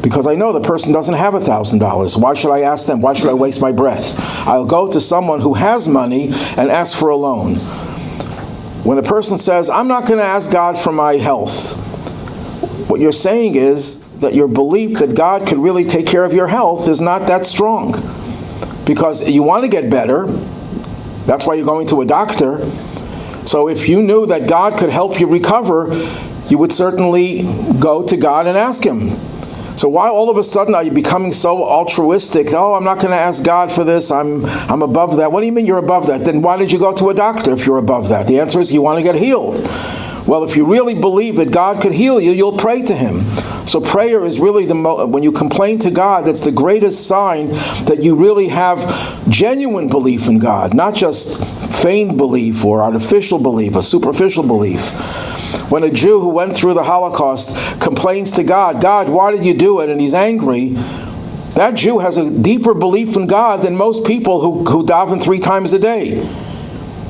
Because I know the person doesn't have $1,000. Why should I ask them? Why should I waste my breath? I'll go to someone who has money and ask for a loan. When a person says, I'm not going to ask God for my health, what you're saying is that your belief that God could really take care of your health is not that strong. Because you want to get better. That's why you're going to a doctor. So if you knew that God could help you recover, you would certainly go to God and ask Him. So why all of a sudden are you becoming so altruistic? Oh, I'm not going to ask God for this. I'm above that. What do you mean you're above that? Then why did you go to a doctor if you're above that? The answer is you want to get healed. Well, if you really believe that God could heal you, you'll pray to Him. So prayer is really when you complain to God, that's the greatest sign that you really have genuine belief in God, not just feigned belief or artificial belief, a superficial belief. When a Jew who went through the Holocaust complains to God, God, why did you do it? And he's angry, that Jew has a deeper belief in God than most people who daven 3 times a day.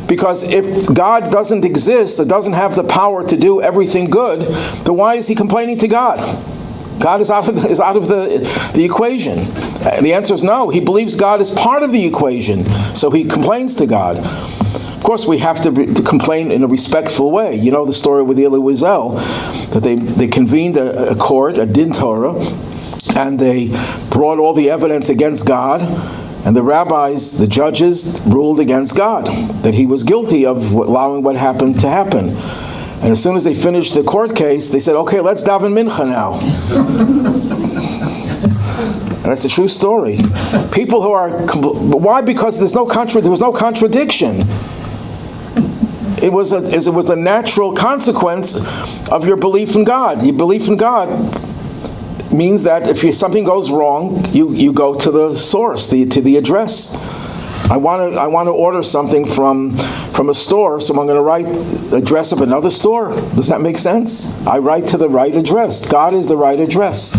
Because if God doesn't exist or doesn't have the power to do everything good, then why is he complaining to God? God is out of the equation. The answer is no. He believes God is part of the equation, so he complains to God. Of course, we have to complain in a respectful way. You know the story with Eli Wiesel, that they convened a court, a din Torah, and they brought all the evidence against God, and the rabbis, the judges, ruled against God, that he was guilty of allowing what happened to happen. And as soon as they finished the court case, they said, okay, let's daven mincha now. And that's a true story. People who are, why? Because there was no contradiction. It was the natural consequence of your belief in God. Your belief in God means that if something goes wrong, you go to the source, to the address. I want to order something from a store, so I'm going to write the address of another store. Does that make sense? I write to the right address. God is the right address.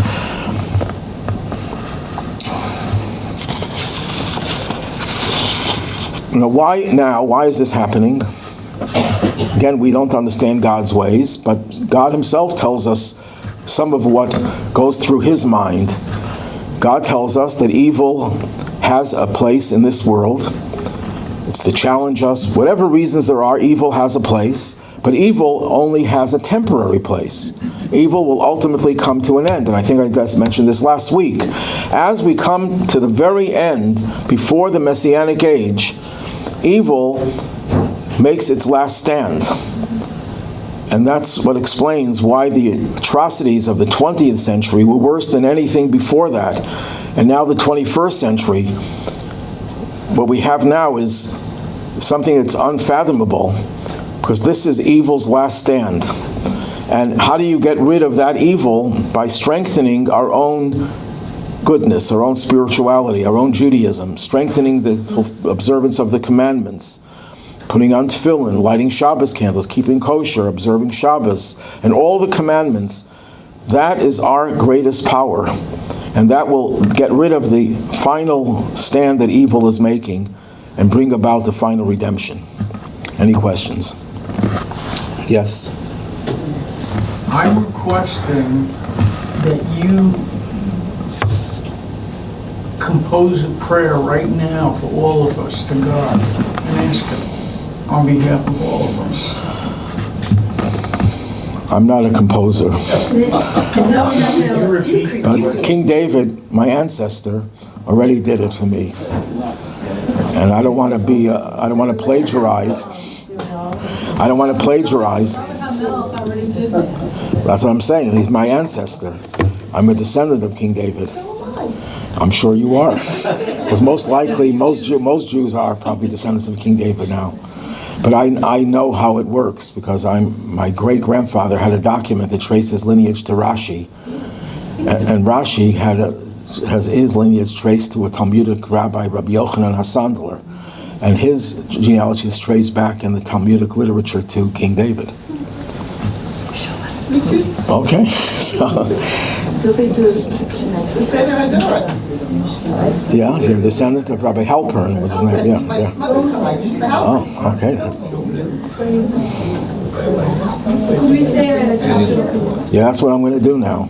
Why is this happening? Again, we don't understand God's ways, but God himself tells us some of what goes through his mind. God tells us that evil has a place in this world. It's to challenge us. Whatever reasons there are, evil has a place, but evil only has a temporary place. Evil will ultimately come to an end, and I think I just mentioned this last week. As we come to the very end, before the Messianic age, evil makes its last stand. And that's what explains why the atrocities of the 20th century were worse than anything before that. And now the 21st century, what we have now is something that's unfathomable, because this is evil's last stand. And how do you get rid of that evil? By strengthening our own goodness, our own spirituality, our own Judaism, strengthening the observance of the commandments, putting on tefillin, lighting Shabbos candles, keeping kosher, observing Shabbos, and all the commandments. That is our greatest power. And that will get rid of the final stand that evil is making and bring about the final redemption. Any questions? Yes? I'm requesting that you compose a prayer right now for all of us to God and ask him on behalf of all of us. I'm not a composer. But King David, my ancestor, already did it for me. And I don't want to plagiarize. I don't want to plagiarize. That's what I'm saying. He's my ancestor. I'm a descendant of King David. I'm sure you are. Because most likely, most Jews are probably descendants of King David now. But I know how it works, because my great-grandfather had a document that traced his lineage to Rashi. And Rashi has his lineage traced to a Talmudic rabbi, Rabbi Yochanan HaSandler. And his genealogy is traced back in the Talmudic literature to King David. Okay, so... Yeah, you're a descendant of Rabbi Halpern, was his name, yeah. Oh, okay. Yeah, that's what I'm going to do now.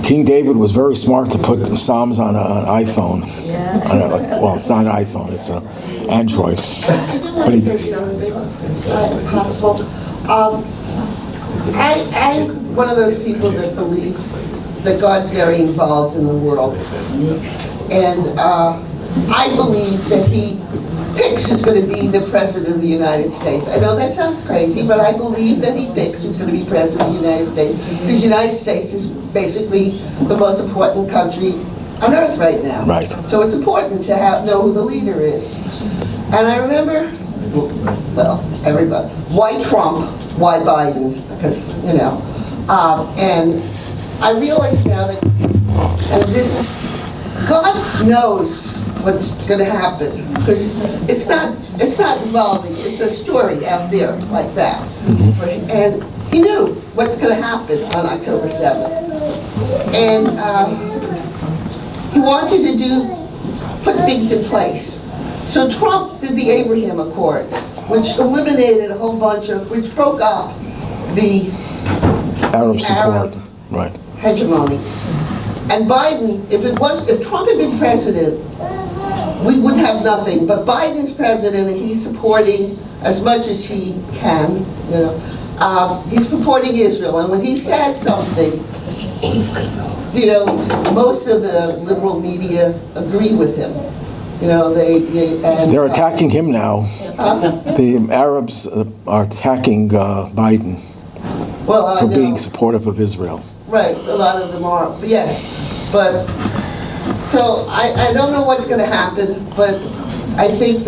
King David was very smart to put the Psalms on an iPhone. Well, it's not an iPhone, it's an Android. But he possible. I'm one of those people that believe that God's very involved in the world. And I believe that he picks who's going to be the president of the United States. I know that sounds crazy, but I believe that he picks who's going to be president of the United States, because the United States is basically the most important country on earth right now. Right. So it's important to know who the leader is. And I remember, well, everybody, why Trump, why Biden? Because, you know, and I realize now that, and this is, God knows what's going to happen, because it's not evolving. It's a story out there like that. And he knew what's going to happen on October 7th. And he wanted to put things in place. So Trump did the Abraham Accords, which eliminated a whole bunch of, which broke up the Arab support. Right. hegemony. And Biden, if Trump had been president, we would have nothing. But Biden's president, and he's supporting as much as he can. You know, he's supporting Israel, and when he says something, you know, most of the liberal media agree with him. You know, they're attacking him now. The Arabs are attacking Biden for being supportive of Israel. Right, a lot of them are, yes. But, so I don't know what's going to happen, but I think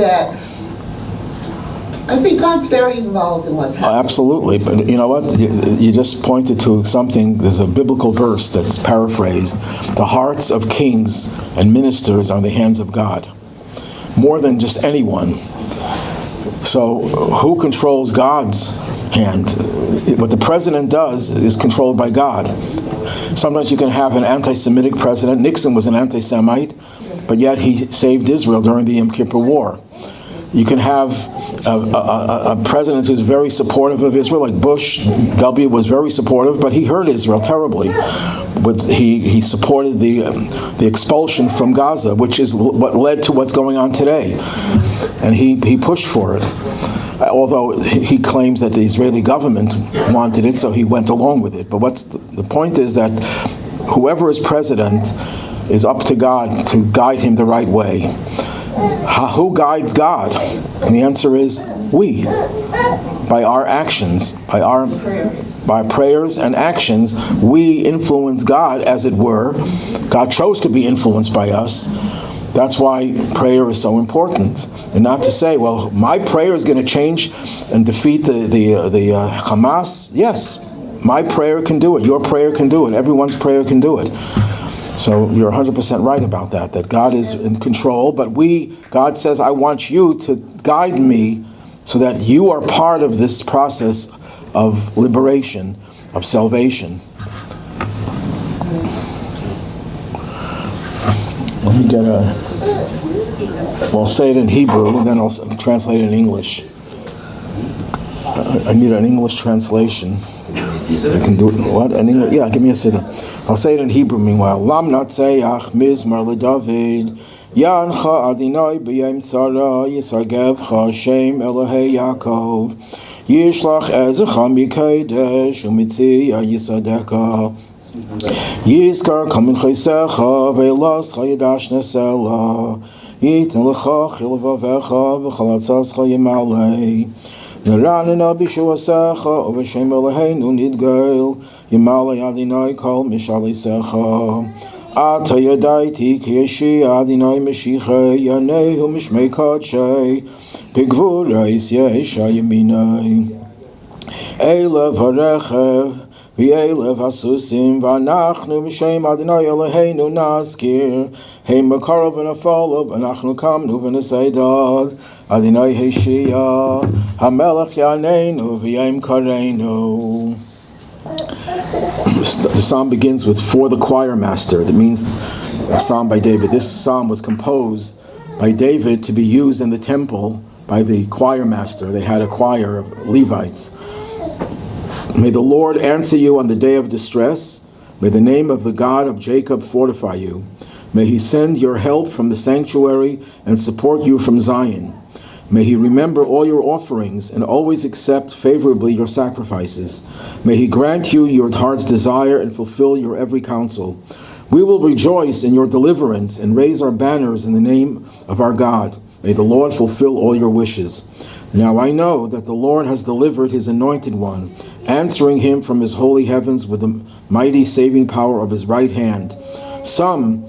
God's very involved in what's happening. Absolutely, but you know what? You just pointed to something, there's a biblical verse that's paraphrased. The hearts of kings and ministers are in the hands of God, more than just anyone. So who controls God's hand? What the president does is controlled by God. Sometimes you can have an anti-Semitic president. Nixon was an anti-Semite, but yet he saved Israel during the Yom Kippur War. You can have a president who's very supportive of Israel, like Bush W. was very supportive, but he hurt Israel terribly. He supported the expulsion from Gaza, which is what led to what's going on today. And he pushed for it. Although he claims that the Israeli government wanted it, so he went along with it. But the point is that whoever is president is up to God to guide him the right way. Who guides God? And the answer is we. By our actions, by prayers and actions, we influence God, as it were. God chose to be influenced by us. That's why prayer is so important. And not to say, well, my prayer is going to change and defeat the Hamas. Yes, my prayer can do it. Your prayer can do it. Everyone's prayer can do it. So you're 100% right about that God is in control. But God says, I want you to guide me so that you are part of this process of liberation, of salvation. Let me get I'll say it in Hebrew, and then I'll translate it in English. I need an English translation. I can do it. What? An English? Yeah, give me a second. I'll say it in Hebrew meanwhile. Lam natseach mizmar leDavid, yancha Adonai b'yom tzara, yisagevcha Shem Elohei Yaakov, yishlach ezecha mikodesh u'mitziya yisadeka. Yizkar kamin chaysecha ve'las chayadash nesela, yitin lecha chilvavecha v'chalatzascha yimalei. Neranina b'shuasecha u'b'shem Eloheinu nidgail, yimalei Adonai kol mishalisecha. Ata yadaiti ki yeshi Adonai meshichei yanehu mishmei kodshei, b'gvurais yesha yaminai. Eilev harechev v'eilev hasusim v'anachnu b'shem Adonai Eloheinu naskir, Hey Makarav v'nafolav v'anachnu kamnu v'nesaydad, Adonai Heshia, HaMelech Yaneinu v'yayim kareinu. The psalm begins with "for the choir master." That means a psalm by David. This psalm was composed by David to be used in the temple by the choir master. They had a choir of Levites. May the Lord answer you on the day of distress. May the name of the God of Jacob fortify you. May he send your help from the sanctuary and support you from Zion. May he remember all your offerings and always accept favorably your sacrifices. May he grant you your heart's desire and fulfill your every counsel. We will rejoice in your deliverance and raise our banners in the name of our God. May the Lord fulfill all your wishes. Now I know that the Lord has delivered his anointed one, answering him from his holy heavens with the mighty saving power of his right hand. Some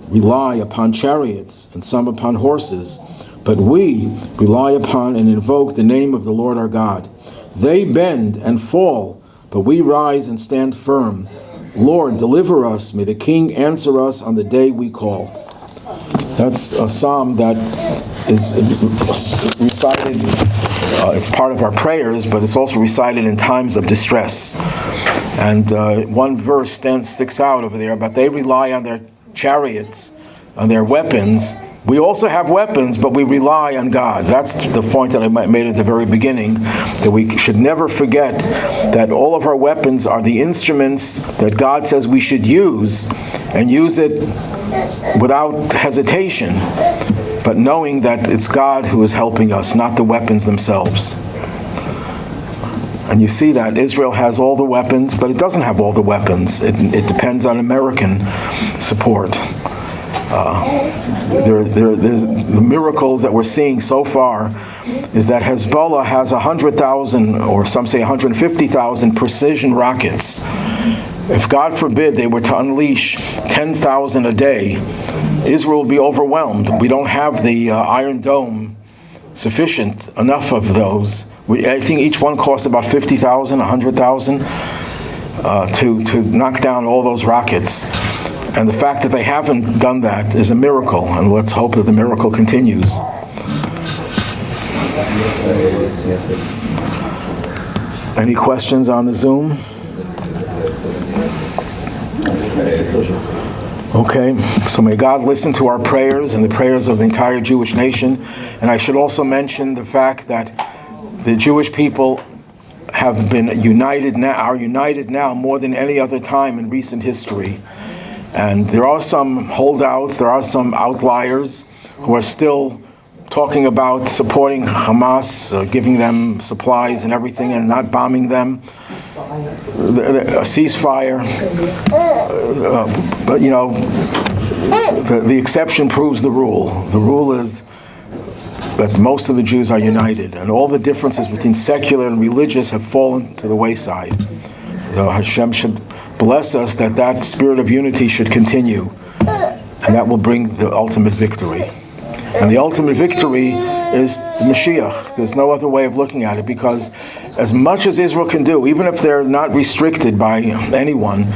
rely upon chariots and some upon horses, but we rely upon and invoke the name of the Lord our God. They bend and fall, but we rise and stand firm. Lord, deliver us. May the King answer us on the day we call. That's a psalm that is recited. It's part of our prayers, but it's also recited in times of distress. And one verse sticks out over there, but they rely on their chariots, on their weapons. We also have weapons, but we rely on God. That's the point that I made at the very beginning, that we should never forget that all of our weapons are the instruments that God says we should use, and use it without hesitation, but knowing that it's God who is helping us, not the weapons themselves. And you see that Israel has all the weapons, but it doesn't have all the weapons. It depends on American support. The miracles that we're seeing so far is that Hezbollah has 100,000, or some say 150,000 precision rockets. If God forbid they were to unleash 10,000 a day, Israel will be overwhelmed. We don't have the Iron Dome sufficient enough of those. I think each one costs about 50,000, 100,000 to knock down all those rockets. And the fact that they haven't done that is a miracle, and let's hope that the miracle continues. Any questions on the Zoom? Okay, so may God listen to our prayers and the prayers of the entire Jewish nation. And I should also mention the fact that the Jewish people have been united now more than any other time in recent history. And there are some holdouts, there are some outliers who are still talking about supporting Hamas, giving them supplies and everything, and not bombing them. A ceasefire. But you know, the exception proves the rule. The rule is that most of the Jews are united, and all the differences between secular and religious have fallen to the wayside. So Hashem should bless us that spirit of unity should continue, and that will bring the ultimate victory. And the ultimate victory is the Mashiach. There's no other way of looking at it, because as much as Israel can do, even if they're not restricted by anyone,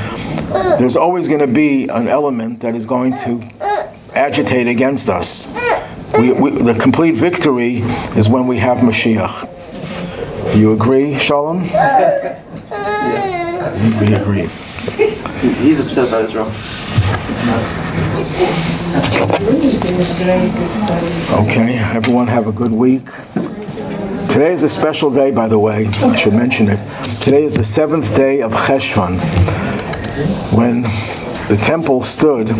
there's always going to be an element that is going to agitate against us. The complete victory is when we have Mashiach. Do you agree, Shalom? He agrees. He's upset about Israel. Okay, everyone have a good week. Today is a special day, by the way. I should mention it. Today is the 7th day of Cheshvan. When the temple stood,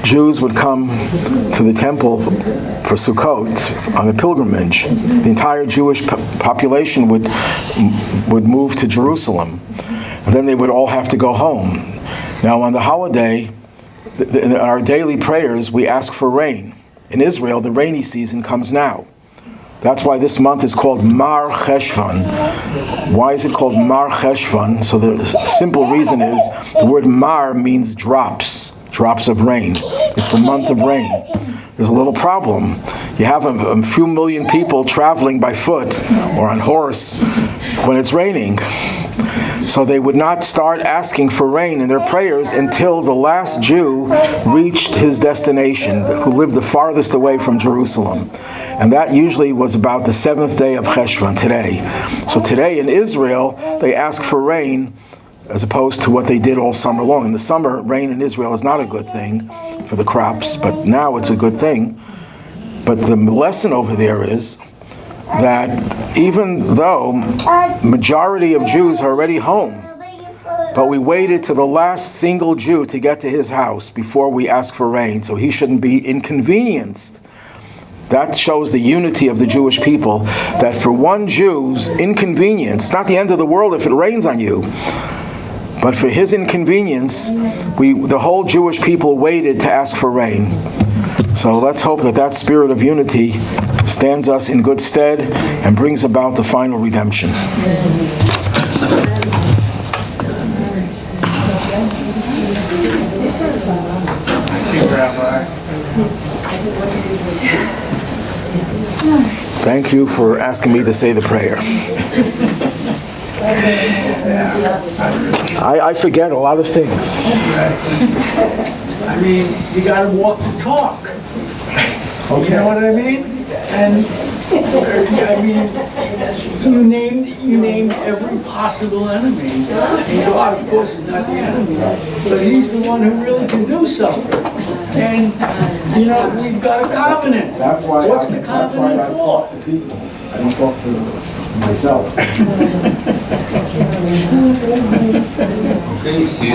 Jews would come to the temple for Sukkot on a pilgrimage. The entire Jewish population would move to Jerusalem. And then they would all have to go home. Now on the holiday, in our daily prayers, we ask for rain. In Israel, the rainy season comes now. That's why this month is called Mar Cheshvan. Why is it called Mar Cheshvan? So the simple reason is the word Mar means drops of rain. It's the month of rain. There's a little problem. You have a few million people traveling by foot or on horse when it's raining. So they would not start asking for rain in their prayers until the last Jew reached his destination, who lived the farthest away from Jerusalem. And that usually was about the 7th day of Cheshvan, today. So today in Israel, they ask for rain as opposed to what they did all summer long. In the summer, rain in Israel is not a good thing for the crops, but now it's a good thing. But the lesson over there is that even though majority of Jews are already home, but we waited to the last single Jew to get to his house before we ask for rain, so he shouldn't be inconvenienced. That shows the unity of the Jewish people, that for one Jew's inconvenience, it's not the end of the world if it rains on you, but for his inconvenience, the whole Jewish people waited to ask for rain. So let's hope that that spirit of unity stands us in good stead and brings about the final redemption. Thank you for asking me to say the prayer. I forget a lot of things. I mean, you gotta walk the talk. You know what I mean? And, I mean, you named every possible enemy. And God, of course, is not the enemy, but he's the one who really can do something. And, you know, we've got a covenant. What's the covenant for? I don't talk to myself. Okay, see you.